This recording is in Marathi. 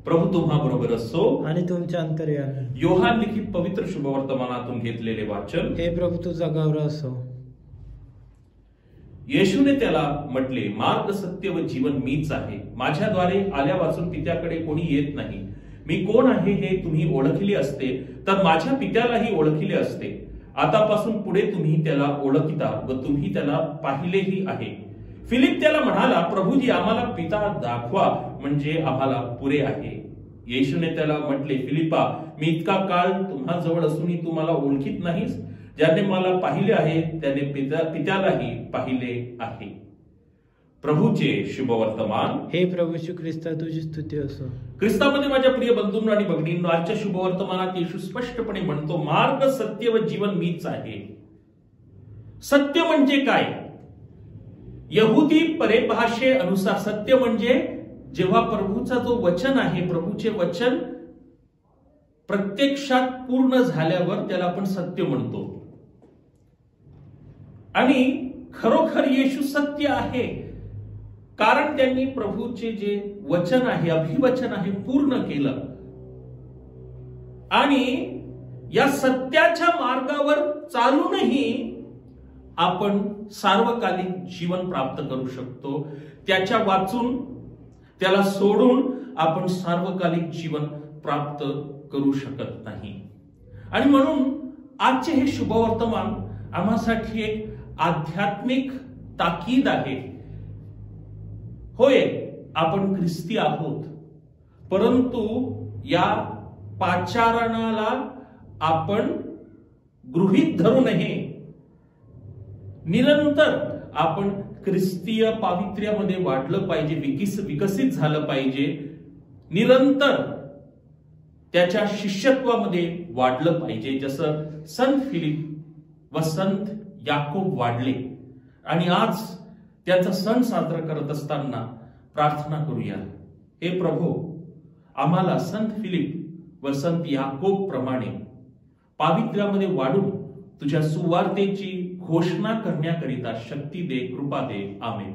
प्रभू तुम्हा बरोबर असो आणि तुमच्या अंतर्यामी। योहान लिखित पवित्र शुभवर्तमानातून घेतलेले वाचन। हे प्रभू तुझा गौरव असो। येशूने त्याला म्हटले, मार्ग सत्य व जीवन मीच आहे। माझ्याद्वारे आल्यापासून पित्याकडे कोणी येत नाही। मी कोण आहे हे तुम्ही ओळखले असते तर माझ्या पित्यालाही ओळखले असते। आतापासून पुढे तुम्ही त्याला ओळखता व तुम्ही त्याला पाहिलेही आहे। फिलिप त्याला म्हणाला, प्रभूजी आम्हाला पिता दाखवा म्हणजे आम्हाला पुरे आहे। येशूने त्याला म्हटले, फिलिपा, मी इतका काळ तुम्हा जवळ असूनही तू मला ओळखीत नाहीस? ज्याने मला पाहिले आहे त्याने पित्यालाही पाहिले आहे। प्रभूचे शुभवर्तमान। हे प्रभू येशू ख्रिस्ता तुझी स्तुती असो। ख्रिस्तामध्ये माझ्या प्रिय बंधूंनो आणि भगिनींनो, आजच्या शुभवर्तमानात येशू स्पष्टपणे म्हणतो, मार्ग सत्य व जीवन मीच आहे। सत्य म्हणजे काय? यहुदी परिभाषेनुसार सत्य म्हणजे जेव्हा प्रभूचा जो वचन आहे, प्रभूचे वचन प्रत्यक्षात पूर्ण झाल्यावर त्याला आपण सत्य म्हणतो। आणि खरोखर येशू सत्य आहे, कारण त्यांनी प्रभूचे जे वचन आहे, अभिवचन आहे, पूर्ण केलं। आणि या सत्याच्या मार्गावर चालूनही आपण सार्वकालिक जीवन प्राप्त करू शकतो। त्याच्या वाचून त्याला सोडून आपण सार्वकालिक जीवन प्राप्त करू शकत नाही। आणि म्हणून आजचे हे शुभवर्तमान आम्हासाठी एक आध्यात्मिक ताकीद आहे। होय, आपण ख्रिस्ती आहोत, परंतु या पाचारणाला आपण गृहीत धरू नये। निरंतर आपण ख्रिस्तीय पावित्र्यामध्ये वाढलं पाहिजे, विकसित झालं पाहिजे। निरंतर त्याच्या शिष्यत्वामध्ये वाढलं पाहिजे, जसं संत फिलिप व संत याकोब वाढले। आणि आज त्याचा सण साजरा करत असताना प्रार्थना करूया, हे प्रभू, आम्हाला संत फिलिप व संत याकोब प्रमाणे पावित्र्यामध्ये वाढून तुझ्या सुवार्तेची घोषणा करण्याकरिता शक्ती दे, कृपा दे। आमेन।